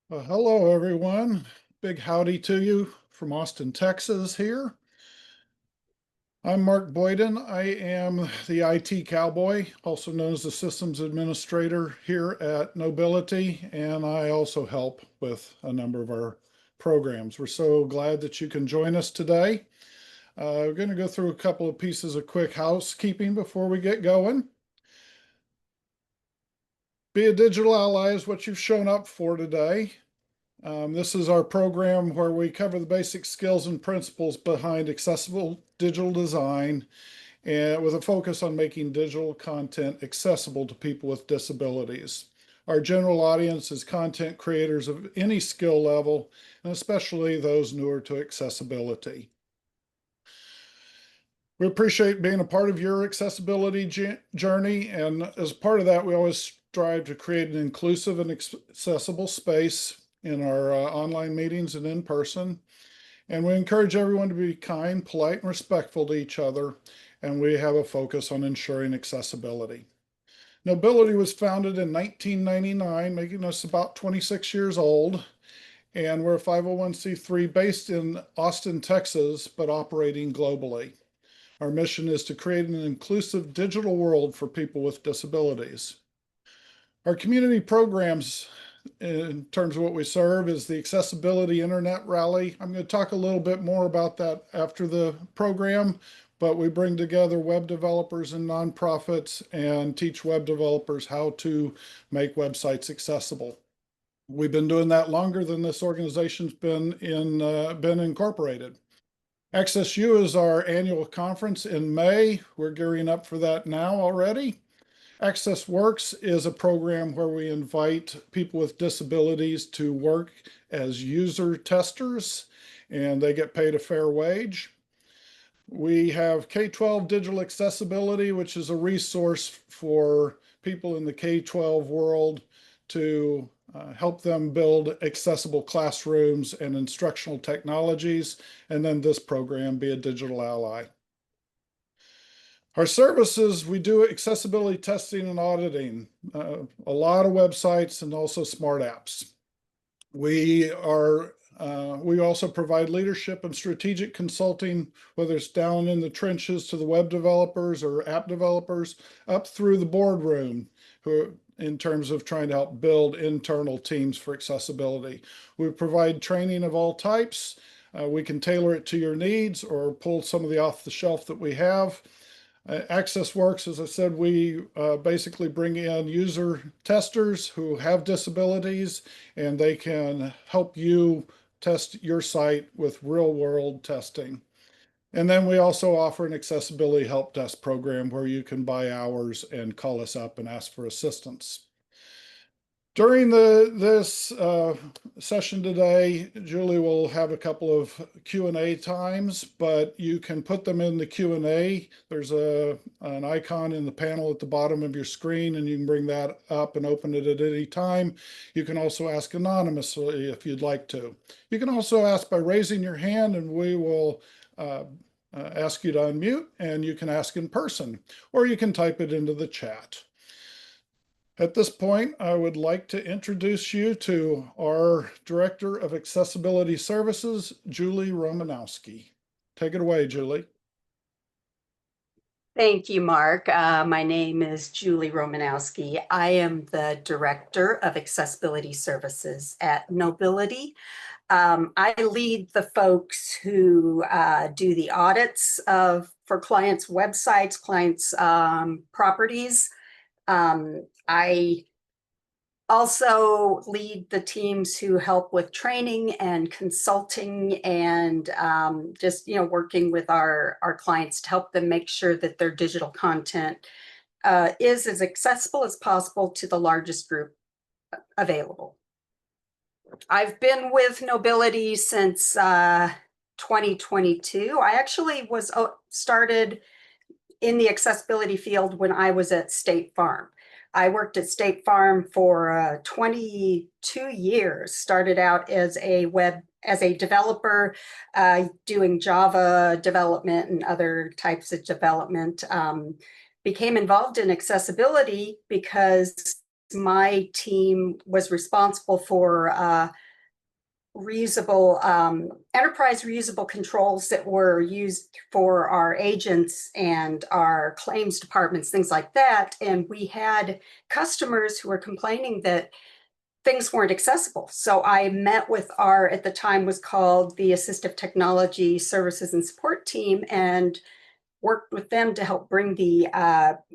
Hello, everyone. Big howdy to you from Austin, Texas here. I'm Mark Boyden. I am the IT cowboy, also known as the systems administrator here at Nobility, and I also help with a number of our programs. We're so glad that you can join us today. We're going to go through a couple of pieces of quick housekeeping before we get going. Be a digital ally is what you've shown up for today. This is our program where we cover the basic skills and principles behind accessible digital design and with a focus on making digital content accessible to people with disabilities. Our general audience is content creators of any skill level, and especially those newer to accessibility. We appreciate being a part of your accessibility journey, and as part of that, we always strive to create an inclusive and accessible space in our online meetings and in person. And we encourage everyone to be kind, polite, and respectful to each other, and we have a focus on ensuring accessibility. Nobility was founded in 1999, making us about 26 years old, and we're a 501c3 based in Austin, Texas, but operating globally. Our mission is to create an inclusive digital world for people with disabilities. Our community programs, in terms of what we serve, is the Accessibility Internet Rally. I'm going to talk a little bit more about that after the program, but we bring together web developers and nonprofits and teach web developers how to make websites accessible. We've been doing that longer than this organization's been incorporated. AccessU is our annual conference in May. We're gearing up for that now already. Access Works is a program where we invite people with disabilities to work as user testers, and they get paid a fair wage. We have K-12 Digital Accessibility, which is a resource for people in the K-12 world to help them build accessible classrooms and instructional technologies, and then this program, Be a Digital Ally. Our services, we do accessibility testing and auditing, a lot of websites and also smart apps. We also provide leadership and strategic consulting, whether it's down in the trenches to the web developers or app developers, up through the boardroom, in terms of trying to help build internal teams for accessibility. We provide training of all types. We can tailor it to your needs or pull some of the off the shelf that we have. Access Works, as I said, we basically bring in user testers who have disabilities, and they can help you test your site with real world testing. And then we also offer an accessibility help desk program where you can buy hours and call us up and ask for assistance. During this session today, Julie will have a couple of Q&A times, but you can put them in the Q&A. There's an icon in the panel at the bottom of your screen, and you can bring that up and open it at any time. You can also ask anonymously if you'd like to. You can also ask by raising your hand, and we will ask you to unmute, and you can ask in person, or you can type it into the chat. At this point, I would like to introduce you to our Director of Accessibility Services, Julie Romanowski. Take it away, Julie. Thank you, Mark. My name is Julie Romanowski. I am the Director of Accessibility Services at Nobility. I lead the folks who do the audits for clients' websites, clients' properties. I also lead the teams who help with training and consulting and just working with our clients to help them make sure that their digital content is as accessible as possible to the largest group available. I've been with Nobility since 2022. I actually was started in the accessibility field when I was at State Farm. I worked at State Farm for 22 years, started out as a developer, doing Java development and other types of development. Became involved in accessibility because my team was responsible for enterprise reusable controls that were used for our agents and our claims departments, things like that. And we had customers who were complaining that things weren't accessible. So I met with our, at the time was called the Assistive Technology Services and Support team, and worked with them to help bring the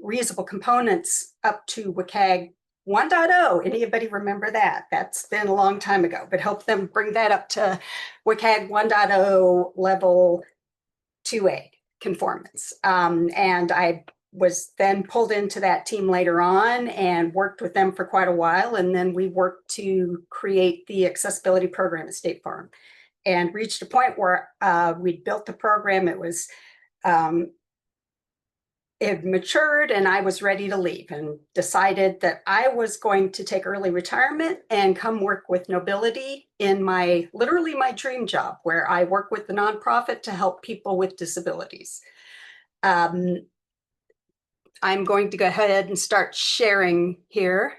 reusable components up to WCAG 1.0. Anybody remember that? That's been a long time ago, but help them bring that up to WCAG 1.0 level 2A conformance. And I was then pulled into that team later on and worked with them for quite a while. And then we worked to create the accessibility program at State Farm, and reached a point where we'd built the program. It was it matured, and I was ready to leave, and decided that I was going to take early retirement and come work with Knowbility in literally my dream job, where I work with the nonprofit to help people with disabilities. I'm going to go ahead and start sharing here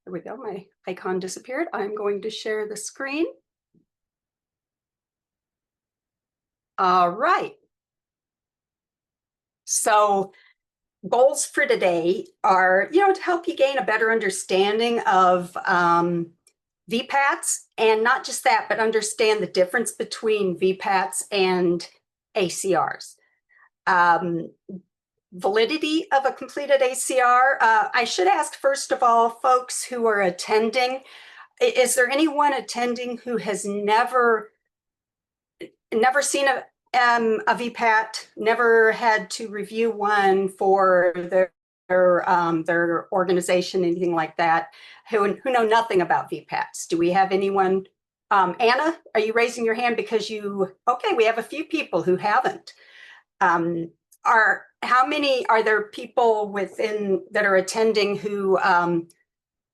there we go, my icon disappeared. I'm going to share the screen. All right. So goals for today are, to help you gain a better understanding of VPATs, and not just that, but understand the difference between VPATs and ACRs. Validity of a completed ACR. I should ask, first of all, folks who are attending, is there anyone attending who has never seen a VPAT, never had to review one for their organization, anything like that, who know nothing about VPATs? Do we have anyone? Anna, are you raising your hand because okay, we have a few people who haven't. How many are there people that are attending who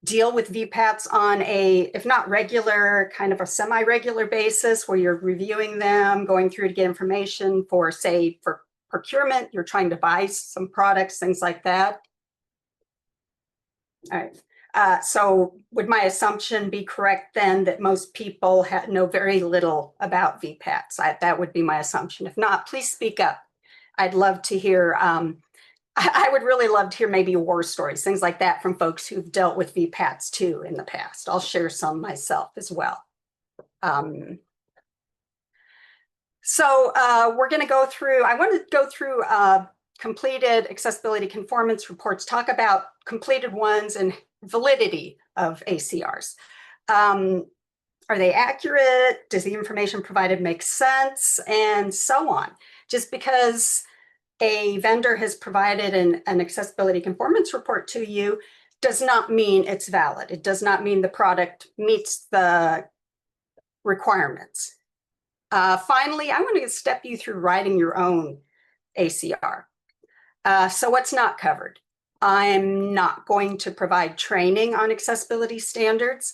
deal with VPATs on a, if not regular, kind of a semi-regular basis, where you're reviewing them, going through to get information for, say, for procurement, you're trying to buy some products, things like that? All right. So would my assumption be correct then that most people know very little about VPATs? That would be my assumption. If not, please speak up. I'd love to hear I would really love to hear maybe war stories, things like that, from folks who've dealt with VPATs too in the past. I'll share some myself as well. So we're going to go through, I want to go through completed accessibility conformance reports, talk about completed ones and validity of ACRs. Are they accurate? Does the information provided make sense? And so on. Just because a vendor has provided an accessibility conformance report to you does not mean it's valid. It does not mean the product meets the requirements. Finally, I'm going to step you through writing your own ACR. So what's not covered? I'm not going to provide training on accessibility standards,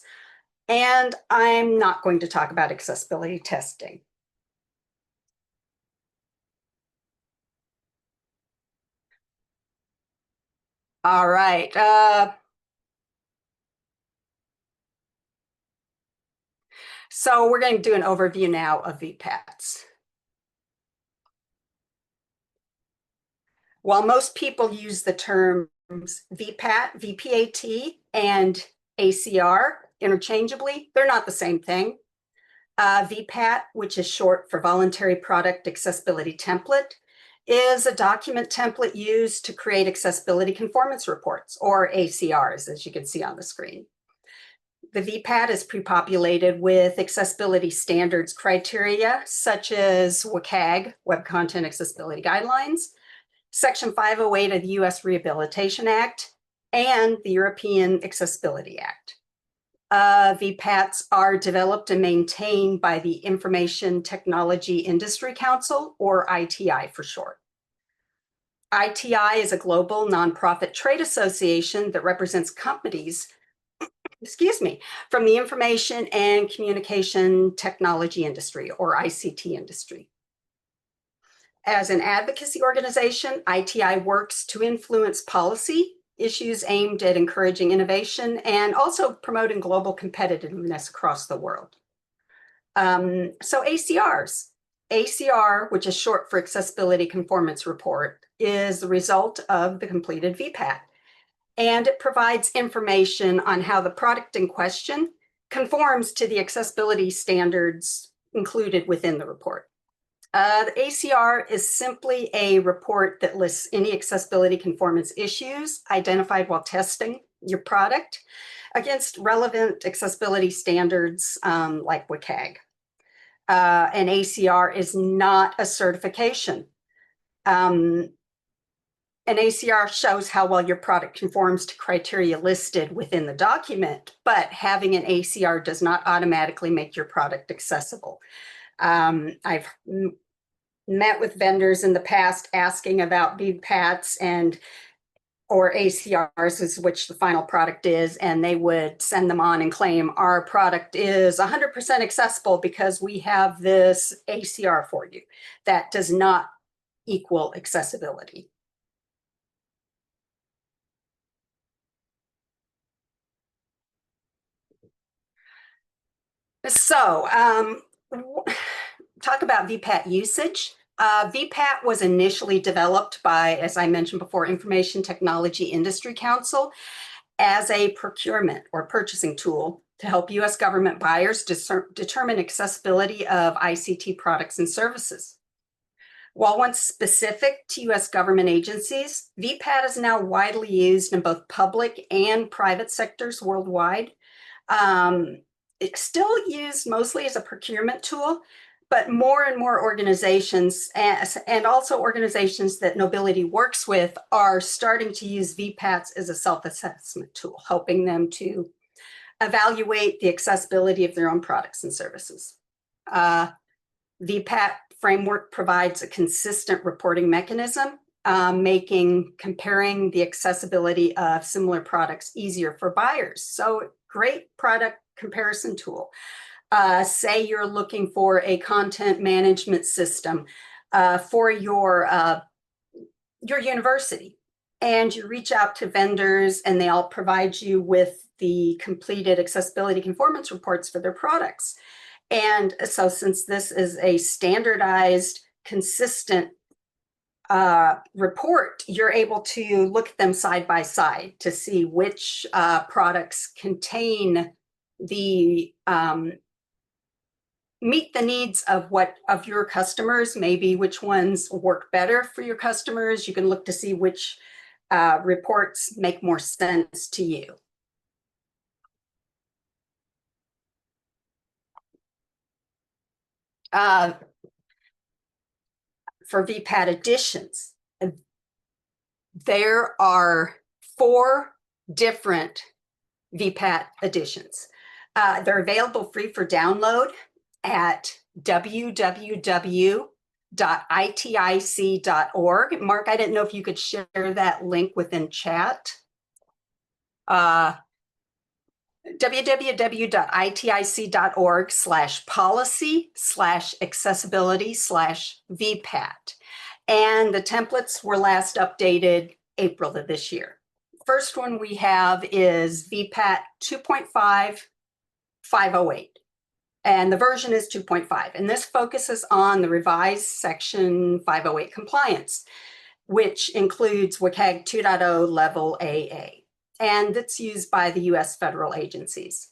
and I'm not going to talk about accessibility testing. All right. So we're going to do an overview now of VPATs. While most people use the terms VPAT, VPAT, and ACR interchangeably, they're not the same thing. VPAT, which is short for Voluntary Product Accessibility Template, is a document template used to create accessibility conformance reports, or ACRs, as you can see on the screen. The VPAT is pre-populated with accessibility standards criteria, such as WCAG, Web Content Accessibility Guidelines, Section 508 of the U.S. Rehabilitation Act, and the European Accessibility Act. VPATs are developed and maintained by the Information Technology Industry Council, or ITI for short. ITI is a global nonprofit trade association that represents companies, from the information and communication technology industry, or ICT industry. As an advocacy organization, ITI works to influence policy issues aimed at encouraging innovation and also promoting global competitiveness across the world. So ACRs. ACR, which is short for Accessibility Conformance Report, is the result of the completed VPAT. And it provides information on how the product in question conforms to the accessibility standards included within the report. The ACR is simply a report that lists any accessibility conformance issues identified while testing your product against relevant accessibility standards like WCAG. An ACR is not a certification. An ACR shows how well your product conforms to criteria listed within the document, but having an ACR does not automatically make your product accessible. I've met with vendors in the past asking about VPATs or ACRs, is which the final product is, and they would send them on and claim our product is 100% accessible because we have this ACR for you. That does not equal accessibility. So, talk about VPAT usage. VPAT was initially developed by, as I mentioned before, Information Technology Industry Council as a procurement or purchasing tool to help U.S. government buyers determine accessibility of ICT products and services. While once specific to U.S. government agencies, VPAT is now widely used in both public and private sectors worldwide. It's still used mostly as a procurement tool, but more and more organizations and also organizations that Knowbility works with are starting to use VPATs as a self-assessment tool, helping them to evaluate the accessibility of their own products and services. VPAT framework provides a consistent reporting mechanism, making comparing the accessibility of similar products easier for buyers. So great product comparison tool. Say you're looking for a content management system for your university, and you reach out to vendors and they all provide you with the completed accessibility conformance reports for their products. And so since this is a standardized, consistent report, you're able to look at them side by side to see which products contain the meet the needs of your customers, maybe which ones work better for your customers. You can look to see which reports make more sense to you. For VPAT editions, there are 4 different VPAT editions. They're available free for download at www.itic.org. Mark, I didn't know if you could share that link within chat. www.itic.org/policy/accessibility/VPAT. And the templates were last updated April of this year. First one we have is VPAT 2.5/508. And the version is 2.5. And this focuses on the revised section 508 compliance, which includes WCAG 2.0 level AA. And it's used by the US federal agencies.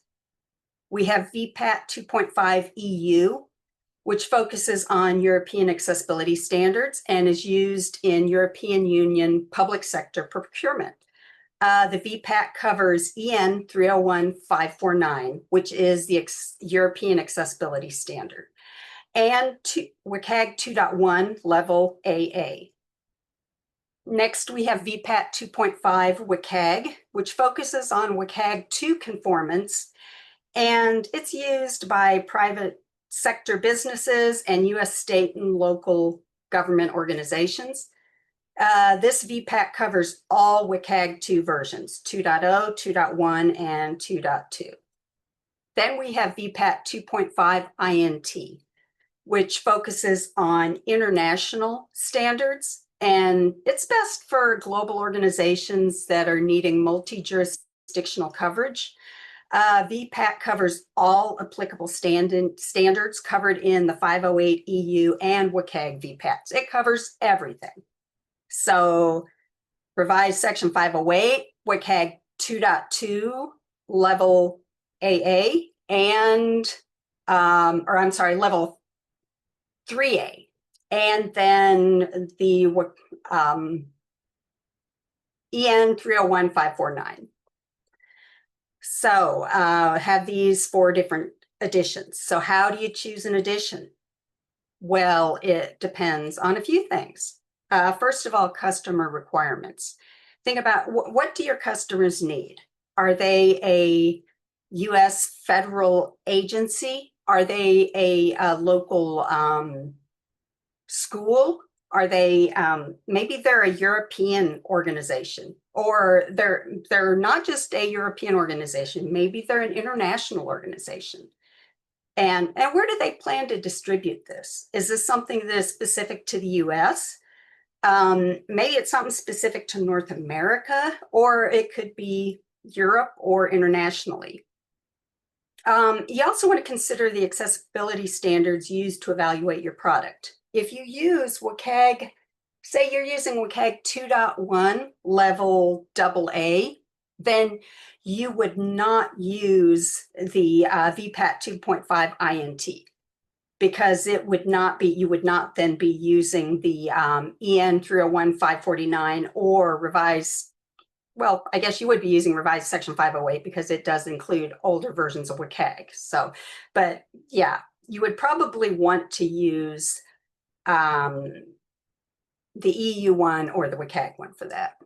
We have VPAT 2.5 EU, which focuses on European accessibility standards and is used in European Union public sector procurement. The VPAT covers EN 301-549, which is the European accessibility standard, and WCAG 2.1 level AA. Next, we have VPAT 2.5 WCAG, which focuses on WCAG 2 conformance, and it's used by private sector businesses and US state and local government organizations. This VPAT covers all WCAG 2 versions, 2.0, 2.1, and 2.2. Then we have VPAT 2.5 INT. which focuses on international standards. And it's best for global organizations that are needing multi-jurisdictional coverage. VPAT covers all applicable standards covered in the 508 EU and WCAG VPATs. It covers everything. So revised section 508, WCAG 2.2, level AA, and, level 3A. And then the EN 301549. So have these 4 different editions. So how do you choose an edition? Well, it depends on a few things. First of all, customer requirements. Think about what do your customers need? Are they a U.S. federal agency? Are they a local school? Are they maybe they're a European organization, or they're not just a European organization, maybe they're an international organization. And where do they plan to distribute this? Is this something that is specific to the US? Maybe it's something specific to North America, or it could be Europe or internationally. You also want to consider the accessibility standards used to evaluate your product. If you use WCAG, say you're using WCAG 2.1 level AA, then you would not use the VPAT 2.5 INT, because it would not be, you would not then be using the EN 301549 or revised, well, I guess you would be using revised section 508 because it does include older versions of WCAG. So, but yeah, you would probably want to use the EU one or the WCAG one for that.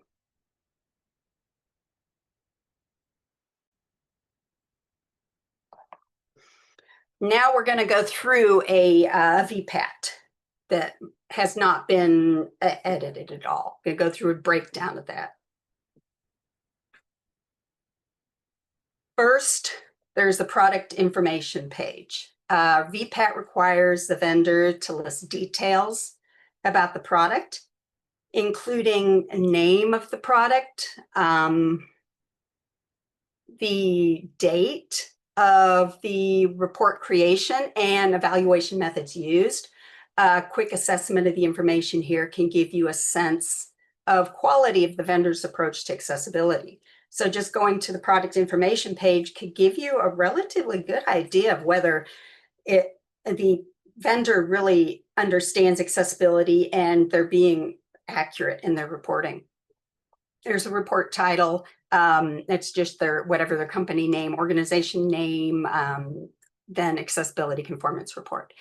Now we're going to go through a VPAT that has not been edited at all. We're going to go through a breakdown of that. First, there's the product information page. VPAT requires the vendor to list details about the product, including a name of the product, the date of the report creation and evaluation methods used. A quick assessment of the information here can give you a sense of quality of the vendor's approach to accessibility. So just going to the product information page could give you a relatively good idea of whether the vendor really understands accessibility and they're being accurate in their reporting. There's a report title. It's just whatever their company name, organization name, then Accessibility Conformance Report.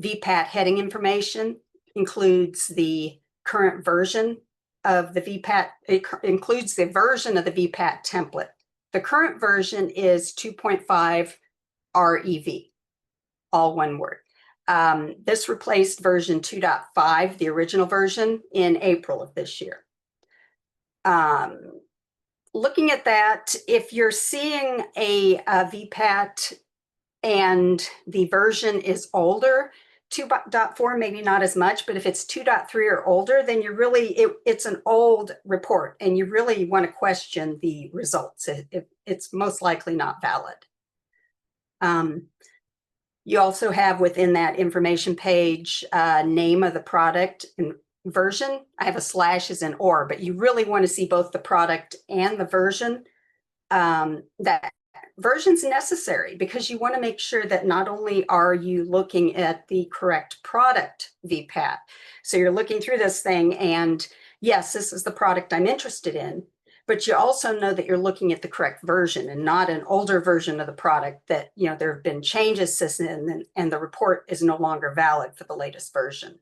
VPAT heading information includes the current version of the VPAT. It includes the version of the VPAT template. The current version is 2.5 REV, all one word. This replaced version 2.5, the original version, in April of this year. Looking at that, if you're seeing a VPAT and the version is older, 2.4 maybe not as much, but if it's 2.3 or older, then you're really, it's an old report and you really want to question the results. It's most likely not valid. You also have within that information page, name of the product and version. I have a slash as in or, but you really want to see both the product and the version. That version's necessary because you want to make sure that not only are you looking at the correct product VPAT, so you're looking through this thing and yes, this is the product I'm interested in, but you also know that you're looking at the correct version and not an older version of the product that, you know, there have been changes since then and the report is no longer valid for the latest version.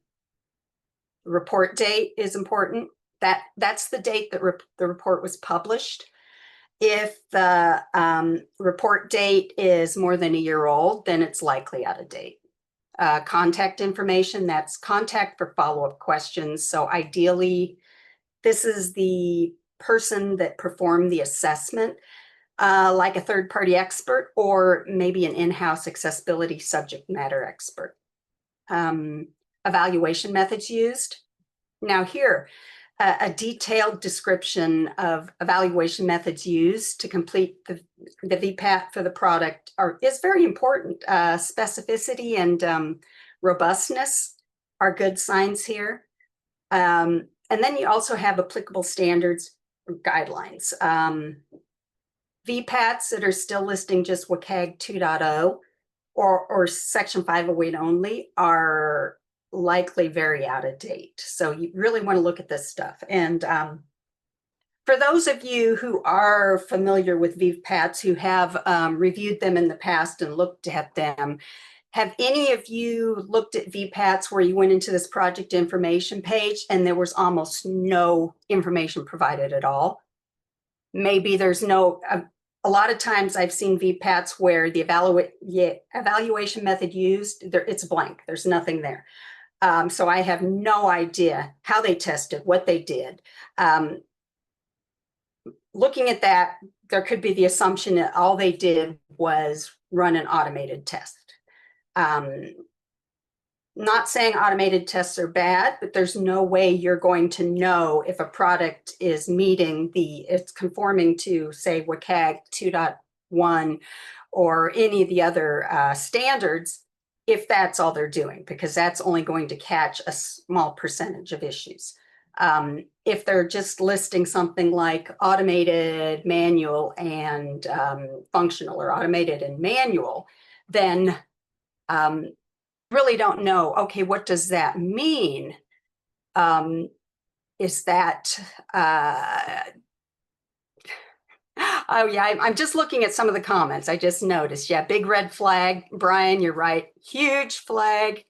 The report date is important. That's the date that the report was published. If the report date is more than a year old, then it's likely out of date. Contact information, that's contact for follow-up questions. So ideally, this is the person that performed the assessment, like a third-party expert or maybe an in-house accessibility subject matter expert. evaluation methods used. Now here, a detailed description of evaluation methods used to complete the VPAT for the product is very important. Specificity and robustness are good signs here. And then you also have applicable standards or guidelines. VPATs that are still listing just WCAG 2.0 or Section 508 only are likely very out of date. So you really want to look at this stuff. And for those of you who are familiar with VPATs, who have reviewed them in the past and looked at them, have any of you looked at VPATs where you went into this project information page and there was almost no information provided at all? Maybe there's no, a lot of times I've seen VPATs where the evaluation method used, it's blank, there's nothing there. So I have no idea how they tested, what they did. Looking at that, there could be the assumption that all they did was run an automated test. Not saying automated tests are bad, but there's no way you're going to know if a product is meeting it's conforming to, say, WCAG 2.1 or any of the other standards if that's all they're doing, because that's only going to catch a small percentage of issues. If they're just listing something like automated, manual, and functional, or automated and manual, then really don't know, okay, what does that mean? Is that, oh yeah, I'm just looking at some of the comments. I just noticed, yeah, big red flag. Brian, you're right, huge flag.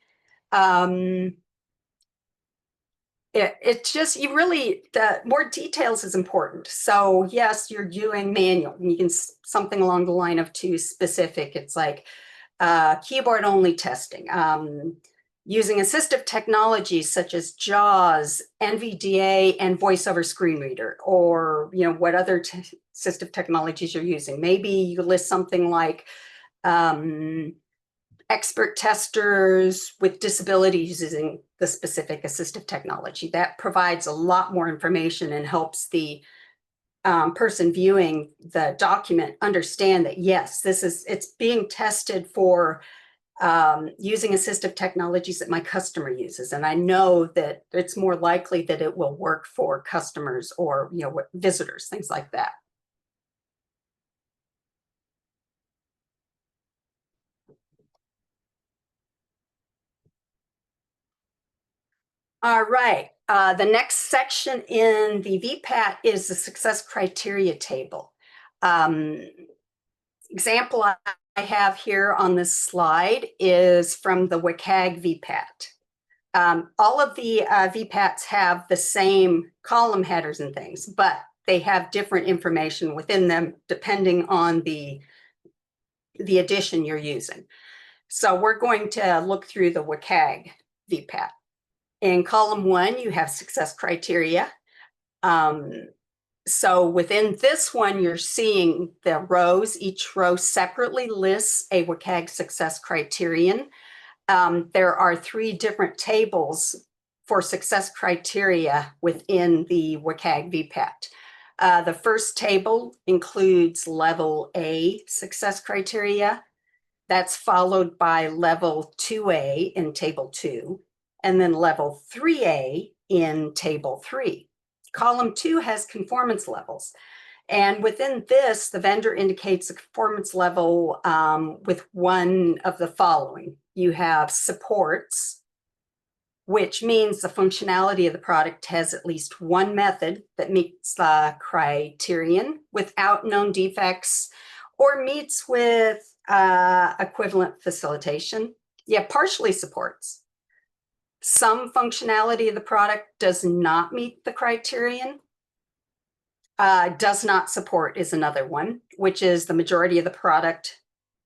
It's just, you really, the more details is important. So yes, you're doing manual. You can, something along the line of too specific. It's like keyboard only testing, using assistive technologies such as JAWS, NVDA, and voice over screen reader, or what other assistive technologies you're using. Maybe you list something like expert testers with disabilities using the specific assistive technology. That provides a lot more information and helps the person viewing the document understand that, yes, it's being tested for using assistive technologies that my customer uses. And I know that it's more likely that it will work for customers or visitors, things like that. All right, the next section in the VPAT is the success criteria table. Example I have here on this slide is from the WCAG VPAT. All of the VPATs have the same column headers and things, but they have different information within them depending on the edition you're using. So we're going to look through the WCAG VPAT. In column 1, you have success criteria. So within this one, you're seeing the rows. Each row separately lists a WCAG success criterion. There are 3 different tables for success criteria within the WCAG VPAT. The first table includes level A success criteria. That's followed by level 2A in table 2, and then level 3A in table 3. Column 2 has conformance levels. And within this, the vendor indicates a conformance level with one of the following. You have supports, which means the functionality of the product has at least one method that meets the criterion without known defects or meets with equivalent facilitation. You have partially supports. Some functionality of the product does not meet the criterion. Does not support is another one, which is the majority of the product.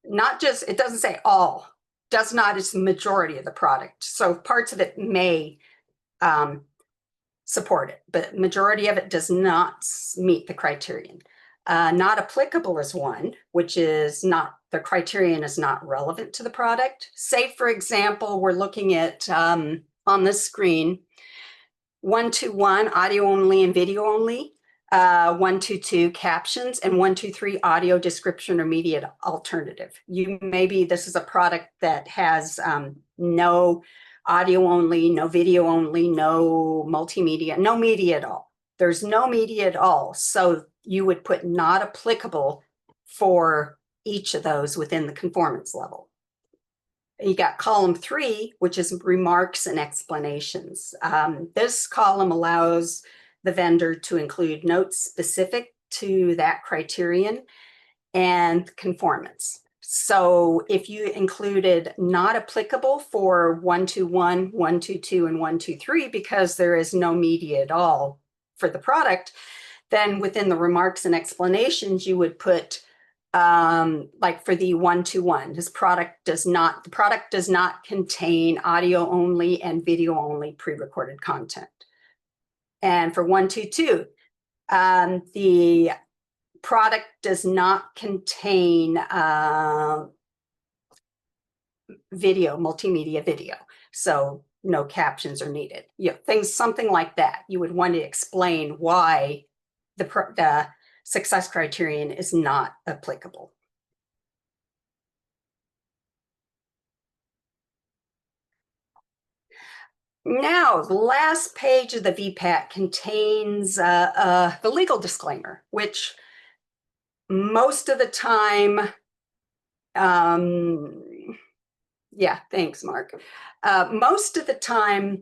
Not just, it doesn't say all. Does not is the majority of the product. So parts of it may support it, but majority of it does not meet the criterion. Not applicable is one, which is not, the criterion is not relevant to the product. Say, for example, we're looking at on this screen, 121 audio only and video only, 122 captions, and 123 audio description or media alternative. Maybe this is a product that has no audio only, no video only, no multimedia, no media at all. There's no media at all. So you would put not applicable for each of those within the conformance level. You got column 3, which is remarks and explanations. This column allows the vendor to include notes specific to that criterion and conformance. So if you included not applicable for 121, 122, and 123 because there is no media at all for the product, then within the remarks and explanations, you would put like for the 121, the product does not contain audio only and video only pre-recorded content. And for 122, the product does not contain video, multimedia video. So no captions are needed. Something like that. You would want to explain why the success criterion is not applicable. Now, the last page of the VPAT contains the legal disclaimer, which most of the time, yeah, thanks, Mark. Most of the time,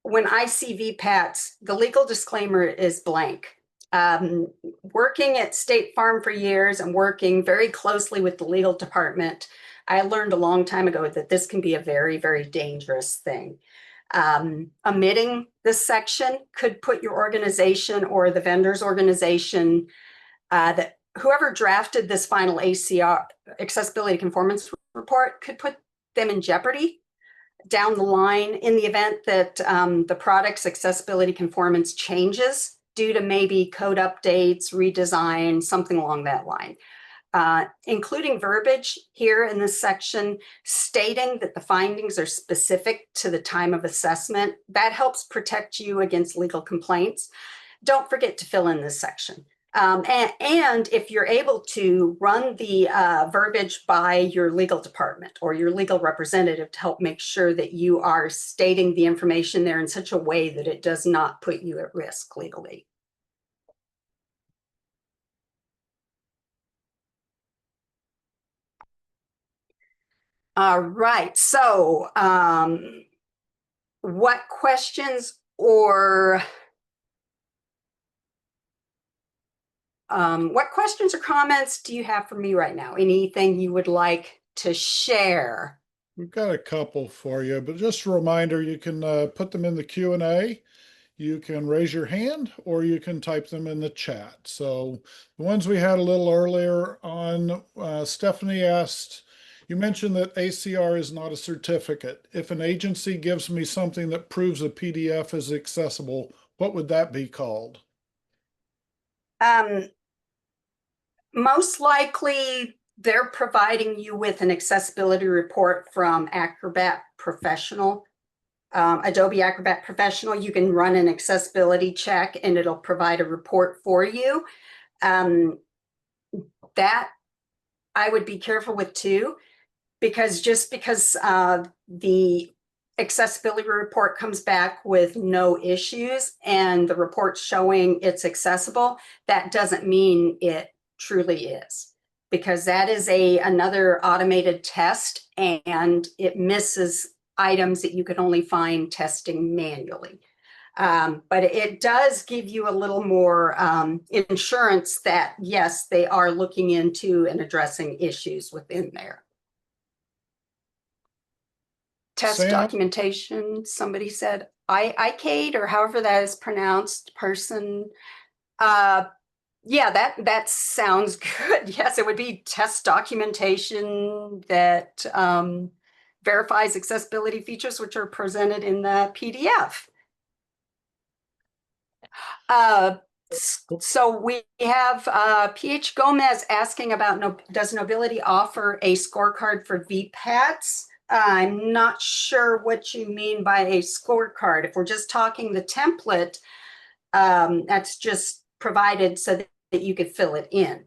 when I see VPATs, the legal disclaimer is blank. Working at State Farm for years and working very closely with the legal department, I learned a long time ago that this can be a very, very dangerous thing. Omitting this section could put your organization or the vendor's organization, that whoever drafted this final ACR, Accessibility Conformance Report, could put them in jeopardy down the line in the event that the product's accessibility conformance changes due to maybe code updates, redesign, something along that line. Including verbiage here in this section stating that the findings are specific to the time of assessment, that helps protect you against legal complaints. Don't forget to fill in this section. And if you're able to run the verbiage by your legal department or your legal representative to help make sure that you are stating the information there in such a way that it does not put you at risk legally. All right, so what questions or comments do you have for me right now? Anything you would like to share? We've got a couple for you, but just a reminder, you can put them in the Q&A. You can raise your hand or you can type them in the chat. So the ones we had a little earlier on, Stephanie asked, you mentioned that ACR is not a certificate. If an agency gives me something that proves a PDF is accessible, what would that be called? Most likely they're providing you with an accessibility report from Acrobat Professional. Adobe Acrobat Professional, you can run an accessibility check and it'll provide a report for you. That I would be careful with too, because just because the accessibility report comes back with no issues and the report showing it's accessible, that doesn't mean it truly is, because that is another automated test and it misses items that you could only find testing manually. But it does give you a little more insurance that, yes, they are looking into and addressing issues within there. Test Sam? documentation, somebody said, ICADE, or however that is pronounced, person. Yeah, that sounds good. Yes, it would be test documentation that verifies accessibility features which are presented in the PDF. So we have PH Gomez asking about, does Nobility offer a scorecard for VPATs? I'm not sure what you mean by a scorecard. If we're just talking the template, that's just provided so that you could fill it in.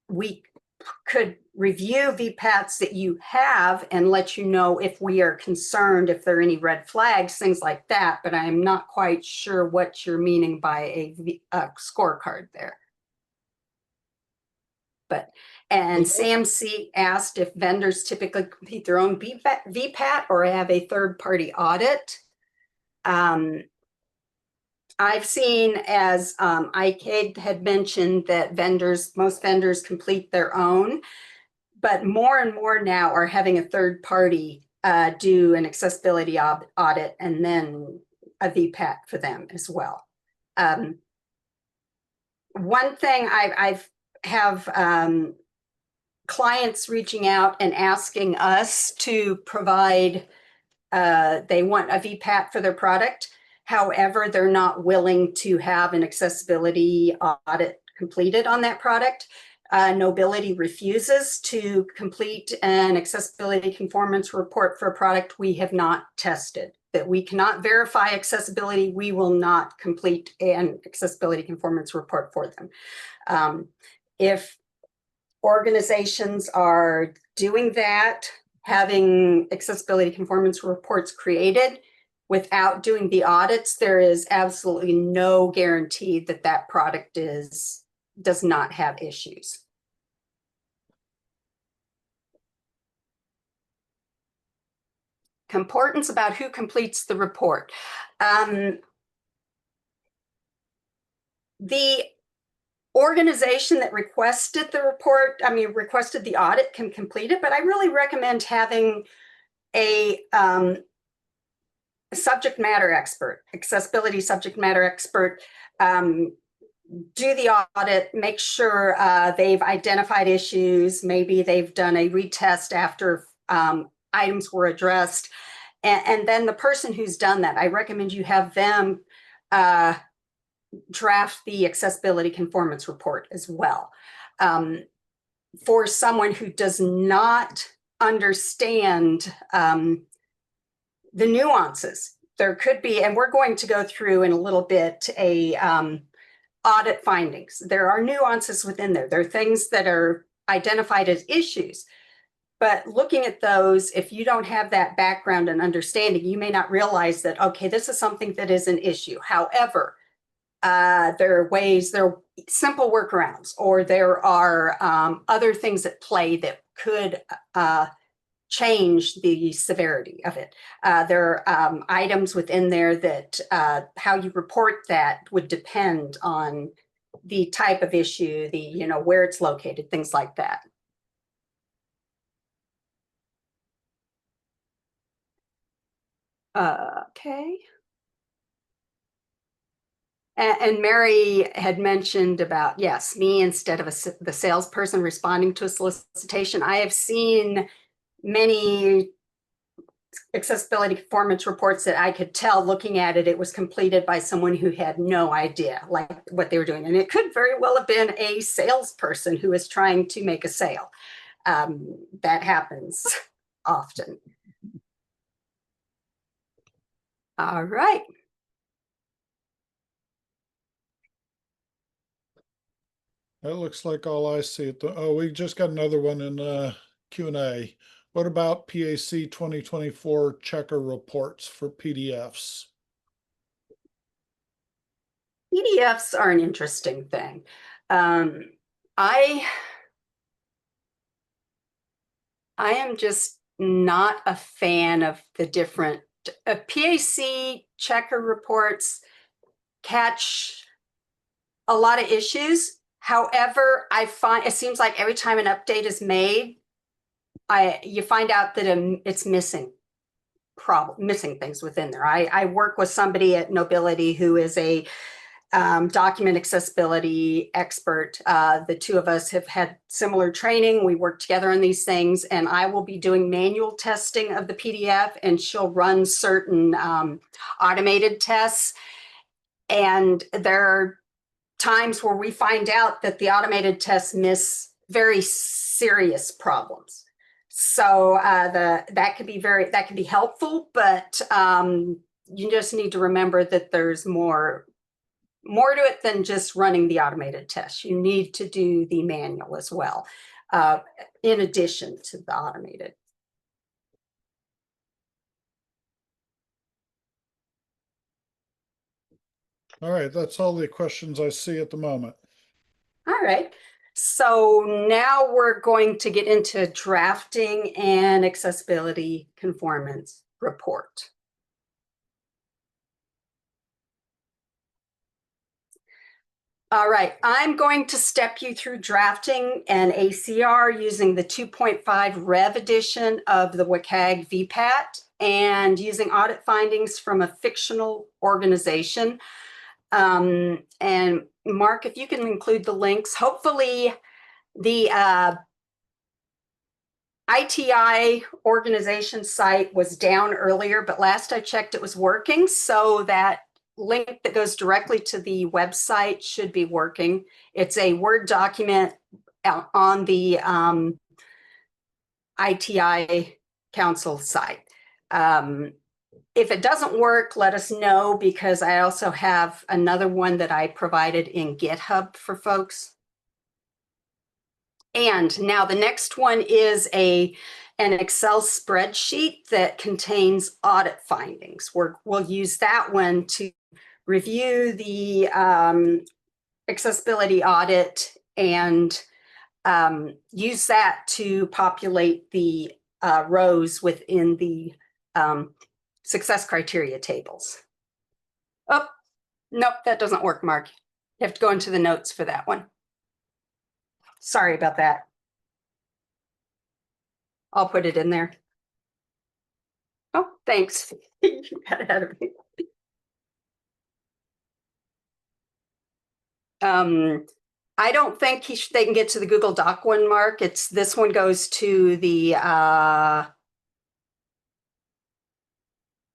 We could review VPATs that you have and let you know if we are concerned, if there are any red flags, things like that. But I'm not quite sure what you're meaning by a scorecard there. And Sam C asked if vendors typically complete their own VPAT or have a third-party audit. I've seen, as Ike had mentioned, that most vendors complete their own, but more and more now are having a third party do an accessibility audit and then a VPAT for them as well. One thing I've clients reaching out and asking us to provide, they want a VPAT for their product. However, they're not willing to have an accessibility audit completed on that product. Nobility refuses to complete an accessibility conformance report for a product we have not tested. That we cannot verify accessibility, we will not complete an accessibility conformance report for them. If organizations are doing that, having accessibility conformance reports created without doing the audits, there is absolutely no guarantee that that product does not have issues. Concordance about who completes the report. The organization that requested the report, requested the audit, can complete it, but I really recommend having a subject matter expert, accessibility subject matter expert, do the audit, make sure they've identified issues, maybe they've done a retest after items were addressed, and then the person who's done that, I recommend you have them draft the accessibility conformance report as well. For someone who does not understand the nuances, there could be, and we're going to go through in a little bit, audit findings. There are nuances within there. There are things that are identified as issues, but looking at those, if you don't have that background and understanding, you may not realize that, okay, this is something that is an issue. However, there are ways, there are simple workarounds, or there are other things at play that could change the severity of it. There are items within there that how you report that would depend on the type of issue, the where it's located, things like that. Okay. And Mary had mentioned about, yes, me instead of the salesperson responding to a solicitation. I have seen many accessibility conformance reports that I could tell looking at it, it was completed by someone who had no idea like what they were doing. And it could very well have been a salesperson who is trying to make a sale. That happens often. All right. That looks like all I see. Oh, we just got another one in Q&A. What about PAC 2024 checker reports for PDFs? PDFs are an interesting thing. I am just not a fan of the different PAC checker reports catch a lot of issues. However, I find it seems like every time an update is made, you find out that it's missing things within there. I work with somebody at Nobility who is a document accessibility expert. The two of us have had similar training. We work together on these things, and I will be doing manual testing of the PDF, and she'll run certain automated tests. And there are times where we find out that the automated tests miss very serious problems. So that can be helpful, but you just need to remember that there's more to it than just running the automated test. You need to do the manual as well, in addition to the automated. All right, that's all the questions I see at the moment. All right. So now we're going to get into drafting an accessibility conformance report. All right, I'm going to step you through drafting an ACR using the 2.5 Rev edition of the WCAG VPAT and using audit findings from a fictional organization. And Mark, if you can include the links, hopefully the ITI organization site was down earlier, but last I checked it was working, so that link that goes directly to the website should be working. It's a Word document on the ITI Council site. If it doesn't work, let us know, because I also have another one that I provided in GitHub for folks. And now the next one is an Excel spreadsheet that contains audit findings. We'll use that one to review the accessibility audit and use that to populate the rows within the success criteria tables. Oh, nope, that doesn't work, Mark. You have to go into the notes for that one. Sorry about that. I'll put it in there. Oh, thanks. You got ahead of me. I don't think they can get to the Google Doc one, Mark. This one goes to the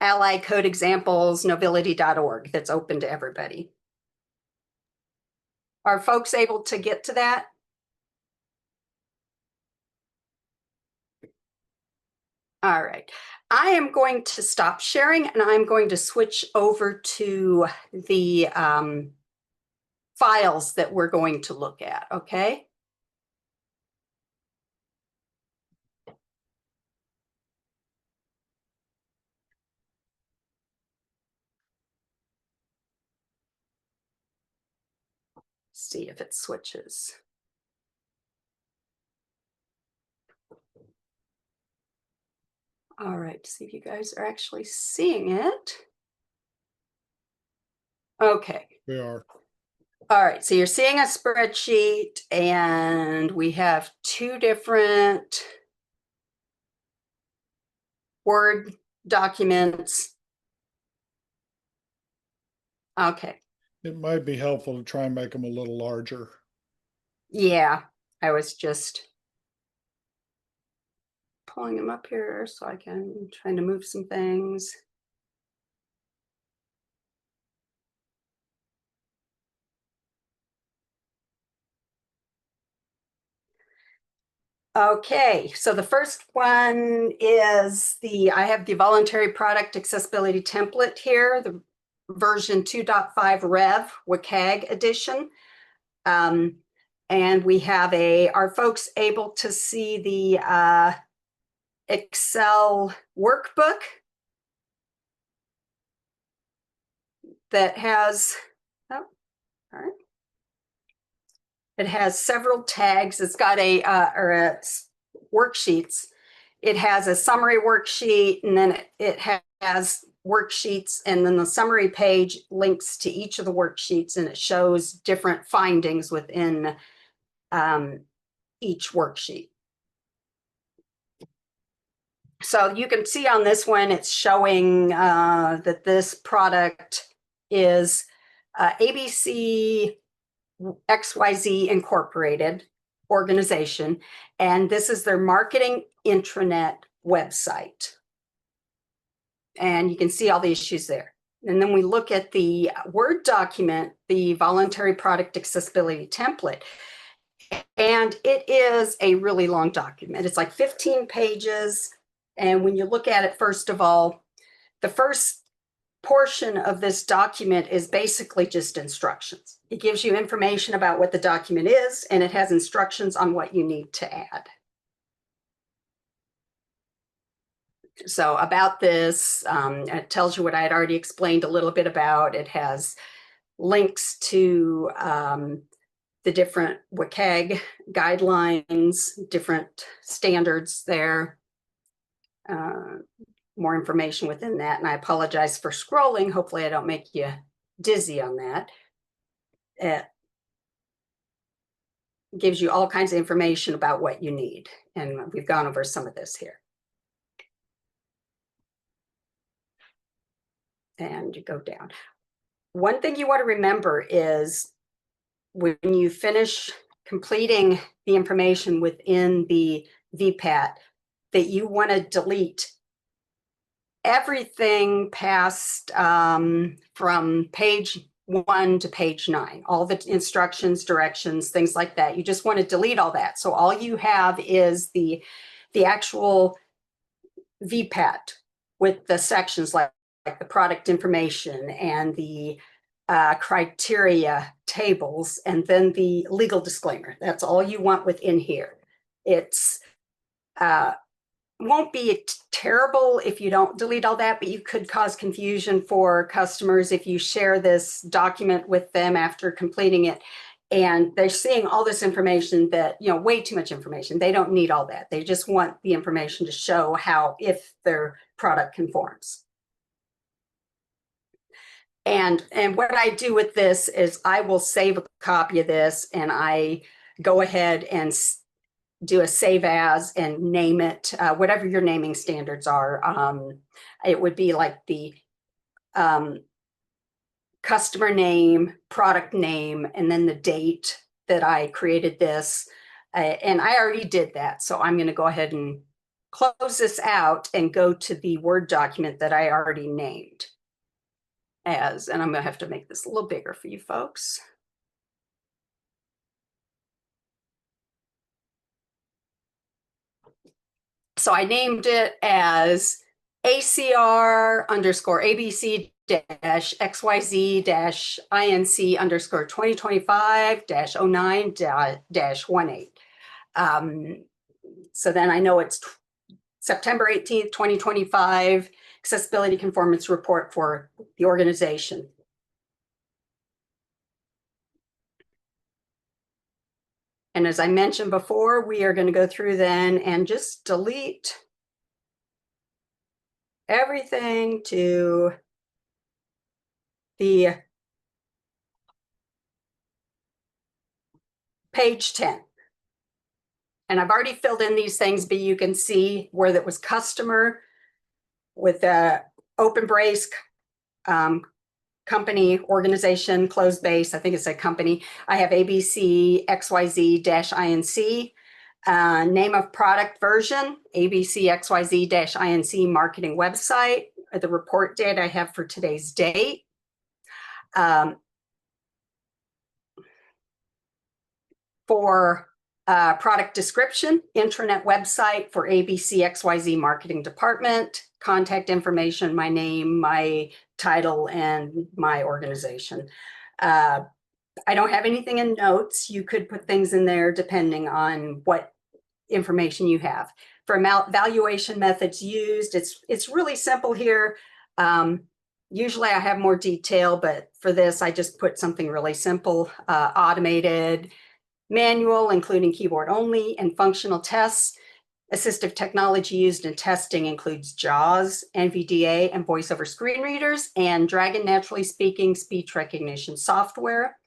Ally Code Examples, nobility.org. That's open to everybody. Are folks able to get to that? All right. I am going to stop sharing and I'm going to switch over to the files that we're going to look at, okay? See if it switches. All right, see if you guys are actually seeing it. Okay. We are. All right, so you're seeing a spreadsheet and we have two different Word documents. Okay. It might be helpful to try and make them a little larger. Yeah, I was just pulling them up here so I can trying to move some things. Okay, so the first one is I have the Voluntary Product Accessibility Template here, the version 2.5 Rev WCAG edition. And we have are folks able to see the Excel workbook that has, oh, all right. It has several tags. It's got worksheets. It has a summary worksheet, and then it has worksheets, and then the summary page links to each of the worksheets, and it shows different findings within each worksheet. So you can see on this one, it's showing that this product is ABC XYZ Incorporated organization, and this is their marketing intranet website. And you can see all the issues there. And then we look at the Word document, the Voluntary Product Accessibility Template. And it is a really long document. It's like 15 pages. And when you look at it, first of all, the first portion of this document is basically just instructions. It gives you information about what the document is, and it has instructions on what you need to add. So about this, it tells you what I had already explained a little bit about. It has links to the different WCAG guidelines, different standards there. More information within that, and I apologize for scrolling. Hopefully I don't make you dizzy on that. It gives you all kinds of information about what you need, and we've gone over some of this here. And you go down. One thing you want to remember is when you finish completing the information within the VPAT, that you want to delete everything past from page 1 to page 9, all the instructions, directions, things like that. You just want to delete all that. So all you have is the actual VPAT with the sections like the product information and the criteria tables, and then the legal disclaimer. That's all you want within here. It's won't be terrible if you don't delete all that, but you could cause confusion for customers if you share this document with them after completing it and they're seeing all this information that, you know, way too much information. They don't need all that. They just want the information to show how, if their product conforms. And what I do with this is I will save a copy of this, and I go ahead and do a save as and name it, whatever your naming standards are. It would be like the customer name, product name, and then the date that I created this. And I already did that. So I'm going to go ahead and close this out and go to the Word document that I already named as, and I'm going to have to make this a little bigger for you folks. So I named it as ACR underscore ABC dash XYZ dash INC underscore 2025 dash 09 dash 18. So then I know it's September 18th, 2025, Accessibility Conformance Report for the organization. And as I mentioned before, we are going to go through then and just delete everything to the page 10. And I've already filled in these things, but you can see where that was customer with the open brace, company, organization, closed base. I think it's a company. I have ABC XYZ-INC. Name of product version, ABC XYZ-INC marketing website. The report date I have for today's date. For product description, intranet website for ABC XYZ marketing department, contact information, my name, my title, and my organization. I don't have anything in notes. You could put things in there depending on what information you have. For valuation methods used, it's really simple here. Usually I have more detail, but for this, I just put something really simple, automated, manual, including keyboard only, and functional tests. Assistive technology used in testing includes JAWS, NVDA, and voice over screen readers, and Dragon Naturally Speaking speech recognition software.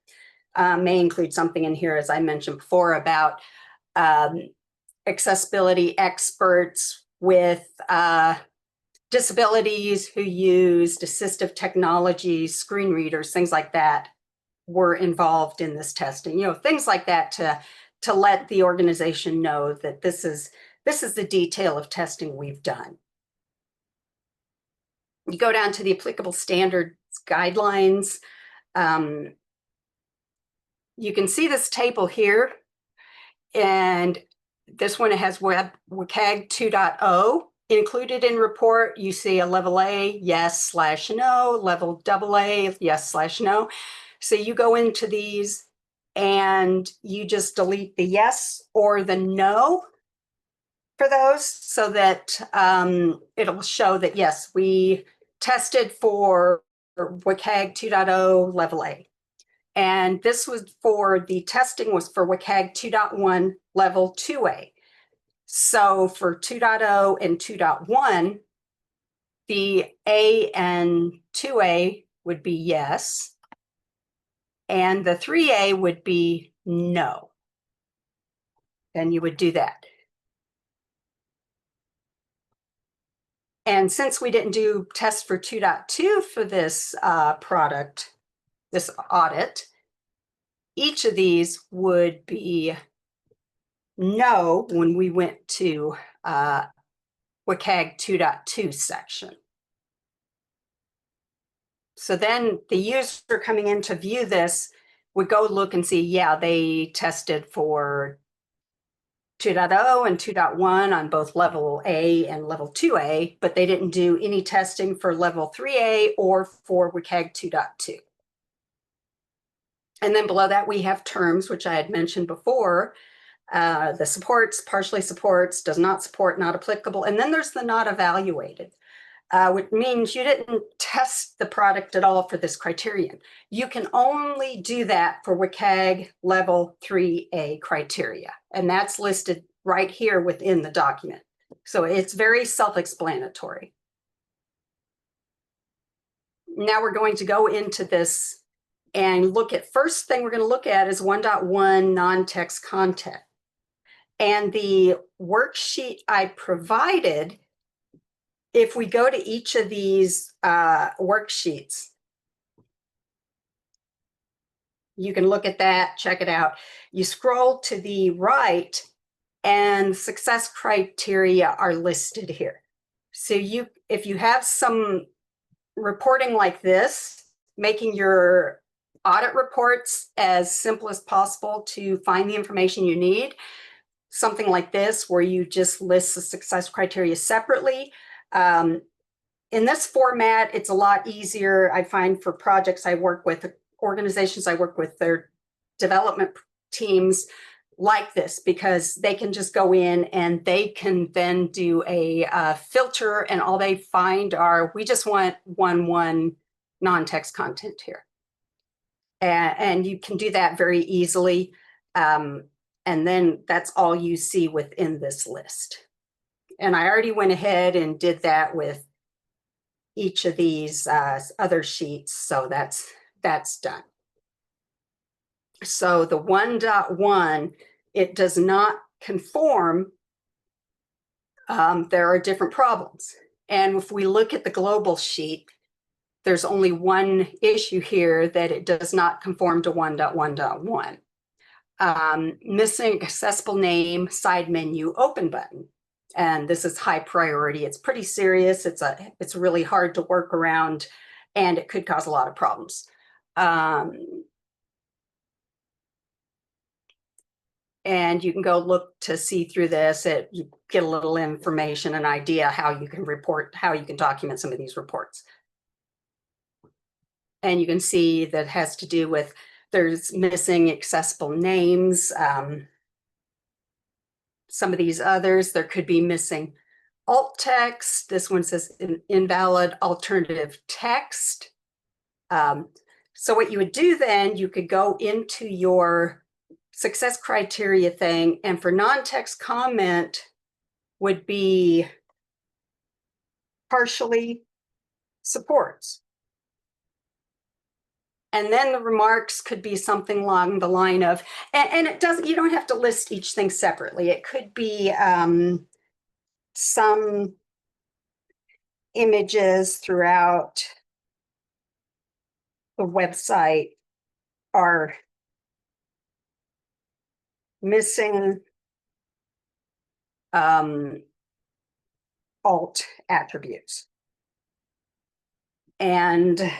May include something in here, as I mentioned before, about accessibility experts with disabilities who used assistive technology, screen readers, things like that were involved in this testing. You know, things like that to let the organization know that this is the detail of testing we've done. You go down to the applicable standards guidelines. You can see this table here, and this one has WCAG 2.0 included in report. You see a level A, yes/no, level AA, yes/no. So you go into these and you just delete the yes or the no for those, so that it'll show that, yes, we tested for WCAG 2.0 level A. And this was for the testing was for WCAG 2.1 level 2A. So for 2.0 and 2.1, the A and 2A would be yes, and the 3A would be no. And you would do that. And since we didn't do tests for 2.2 for this product, this audit, each of these would be no when we went to WCAG 2.2 section. So then the user coming in to view this would go look and see, yeah, they tested for 2.0 and 2.1 on both level A and level 2A, but they didn't do any testing for level 3A or for WCAG 2.2. And then below that, we have terms, which I had mentioned before. The supports, partially supports, does not support, not applicable. And then there's the not evaluated, which means you didn't test the product at all for this criterion. You can only do that for WCAG level 3A criteria. And that's listed right here within the document. So it's very self-explanatory. Now we're going to go into this and look at, first thing we're going to look at is 1.1 non-text content. And the worksheet I provided, if we go to each of these worksheets, you can look at that, check it out. You scroll to the right and success criteria are listed here. So if you have some reporting like this, making your audit reports as simple as possible to find the information you need, something like this where you just list the success criteria separately. In this format, it's a lot easier, I find, for projects I work with, organizations I work with, their development teams like this, because they can just go in and they can then do a filter, and all they find are, we just want 1.1 non-text content here. And you can do that very easily. And then that's all you see within this list. And I already went ahead and did that with each of these other sheets. So that's done. So the 1.1, it does not conform. There are different problems. And if we look at the global sheet, there's only one issue here, that it does not conform to 1.1.1. Missing accessible name, side menu, open button. And this is high priority. It's pretty serious. It's really hard to work around, and it could cause a lot of problems. And you can go look to see through this. You get a little information, an idea how you can report, how you can document some of these reports. And you can see that has to do with, there's missing accessible names. Some of these others, there could be missing alt text. This one says invalid alternative text. So what you would do then, you could go into your success criteria thing, and for non-text comment would be partially supports. And then the remarks could be something along the line of, and it doesn't, you don't have to list each thing separately. It could be some images throughout the website are missing alt attributes. And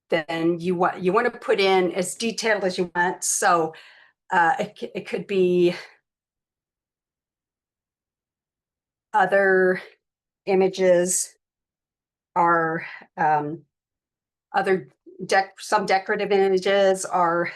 then you want to put in as detailed as you want. So it could be other images are some decorative images are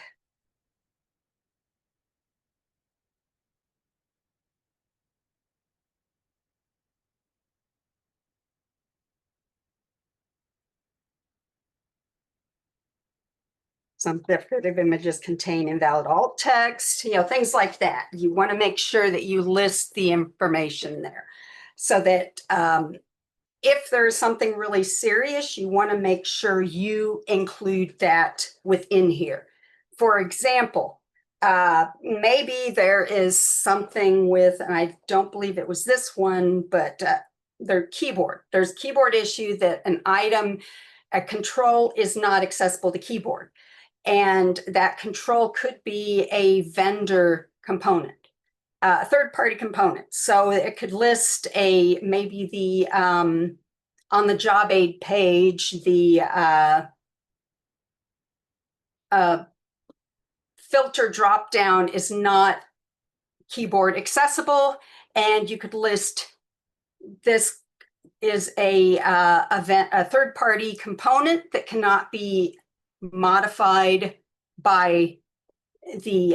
some decorative images contain invalid alt text, things like that. You want to make sure that you list the information there so that if there's something really serious, you want to make sure you include that within here. For example, maybe there is something with, and I don't believe it was this one, but their keyboard. There's a keyboard issue that an item, a control is not accessible to keyboard. And that control could be a vendor component, a third-party component. So it could list maybe the on the job aid page, the filter drop down is not keyboard accessible, and you could list this is a third-party component that cannot be modified by the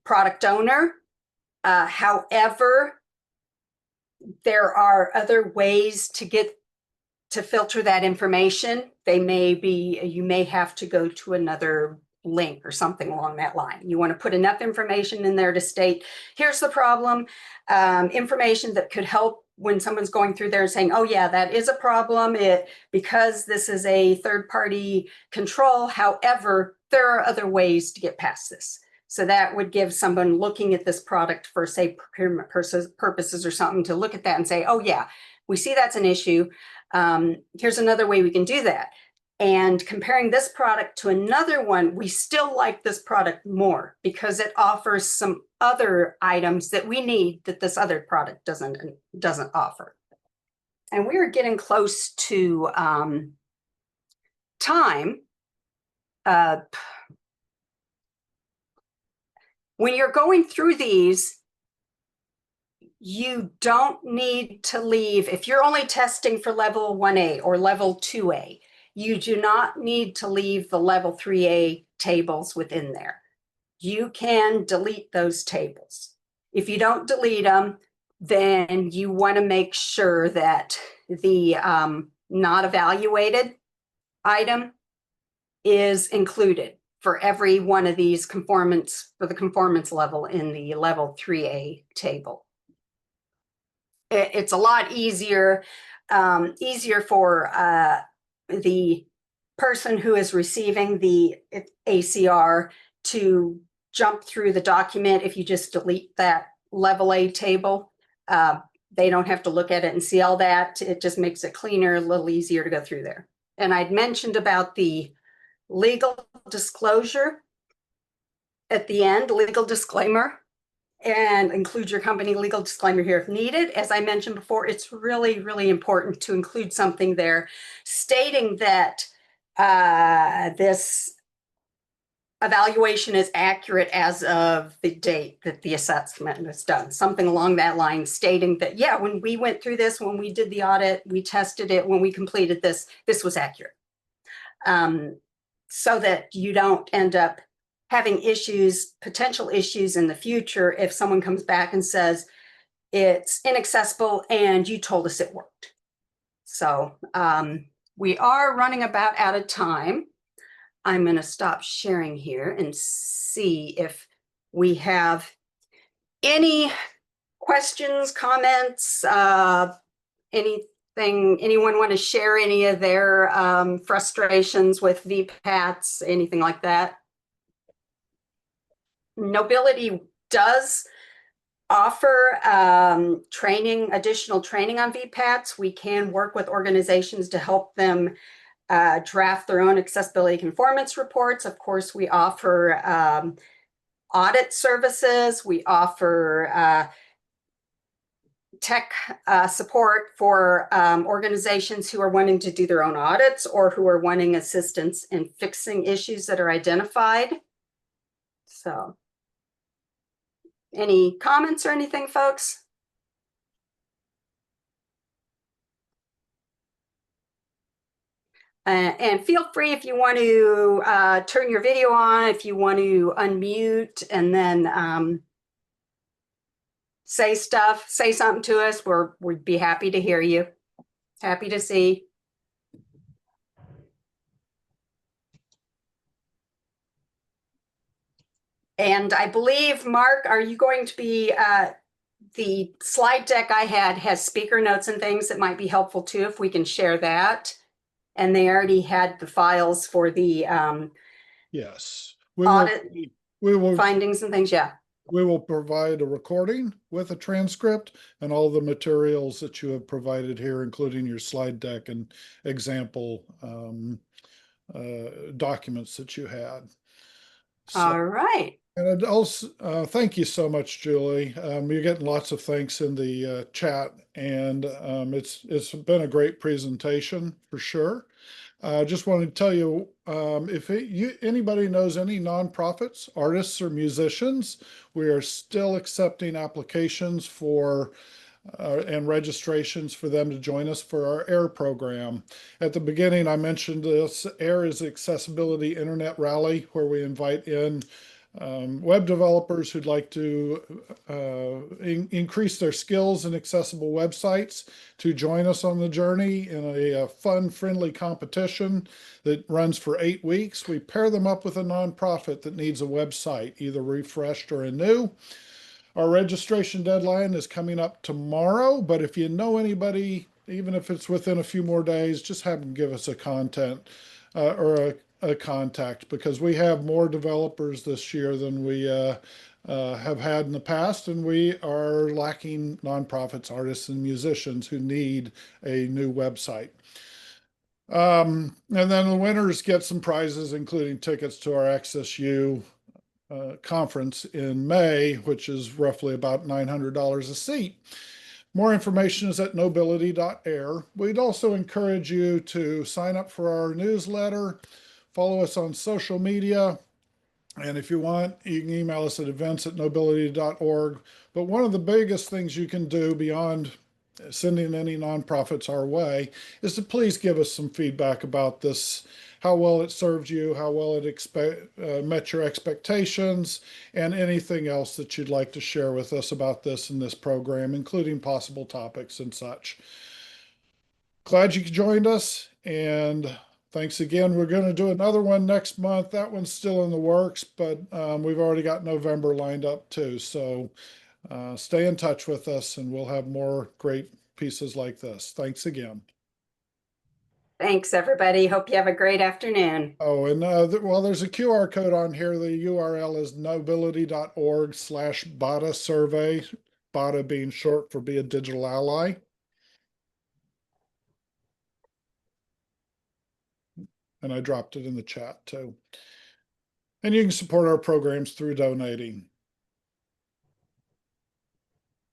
product owner. However, there are other ways to filter that information. You may have to go to another link or something along that line. You want to put enough information in there to state, here's the problem, information that could help when someone's going through there saying, oh yeah, that is a problem because this is a third-party control. However, there are other ways to get past this. So that would give someone looking at this product for, say, procurement purposes or something to look at that and say, oh yeah, we see that's an issue. Here's another way we can do that. And comparing this product to another one, we still like this product more because it offers some other items that we need that this other product doesn't offer. And we are getting close to time. When you're going through these, you don't need to leave. If you're only testing for level 1A or level 2A, you do not need to leave the level 3A tables within there. You can delete those tables. If you don't delete them, then you want to make sure that the not evaluated item is included for every one of these for the conformance level in the level 3A table. It's a lot easier for the person who is receiving the ACR to jump through the document if you just delete that level A table. They don't have to look at it and see all that. It just makes it cleaner, a little easier to go through there. And I'd mentioned about the legal disclosure at the end, legal disclaimer, and include your company legal disclaimer here if needed. As I mentioned before, it's really, really important to include something there stating that this evaluation is accurate as of the date that the assessment was done. Something along that line stating that, yeah, when we went through this, when we did the audit, we tested it, when we completed this, this was accurate. So that you don't end up having potential issues in the future if someone comes back and says it's inaccessible and you told us it worked. So we are running about out of time. I'm going to stop sharing here and see if we have any questions, comments, anyone want to share any of their frustrations with VPATs, anything like that? Nobility does offer additional training on VPATs. We can work with organizations to help them draft their own accessibility conformance reports. Of course, we offer audit services. We offer tech support for organizations who are wanting to do their own audits or who are wanting assistance in fixing issues that are identified. So, any comments or anything, folks? And feel free if you want to turn your video on, if you want to unmute and then say something to us. We'd be happy to hear you. Happy to see. And I believe, Mark, are you going to be, the slide deck I had has speaker notes and things that might be helpful too, if we can share that. And they already had the files for the Yes. audit We will findings and things, yeah. We will provide a recording with a transcript and all the materials that you have provided here, including your slide deck and example documents that you had. So, All right. and I'd also thank you so much, Julie. You're getting lots of thanks in the chat, and it's been a great presentation for sure. I just wanted to tell you, if anybody knows any nonprofits, artists, or musicians, we are still accepting applications for and registrations for them to join us for our AIR program. At the beginning, I mentioned this. AIR is Accessibility Internet Rally, where we invite in web developers who'd like to increase their skills in accessible websites to join us on the journey in a fun, friendly competition that runs for 8 weeks. We pair them up with a nonprofit that needs a website, either refreshed or a new. Our registration deadline is coming up tomorrow, but if you know anybody, even if it's within a few more days, just have them give us a contact, because we have more developers this year than we have had in the past, and we are lacking nonprofits, artists, and musicians who need a new website. And then the winners get some prizes, including tickets to our Access U conference in May, which is roughly about $900 a seat. More information is at nobility.air. We'd also encourage you to sign up for our newsletter, follow us on social media, and if you want, you can email us at events@nobility.org. But one of the biggest things you can do beyond sending any nonprofits our way is to please give us some feedback about this, how well it served you, how well it met your expectations, and anything else that you'd like to share with us about this and this program, including possible topics and such. Glad you joined us, and thanks again. We're going to do another one next month. That one's still in the works, but we've already got November lined up too. So stay in touch with us, and we'll have more great pieces like this. Thanks again. Thanks, everybody. Hope you have a great afternoon. Oh, and well, there's a QR code on here. The URL is nobility.org/BADA survey, BADA being short for Be a Digital Ally. And I dropped it in the chat too. And you can support our programs through donating.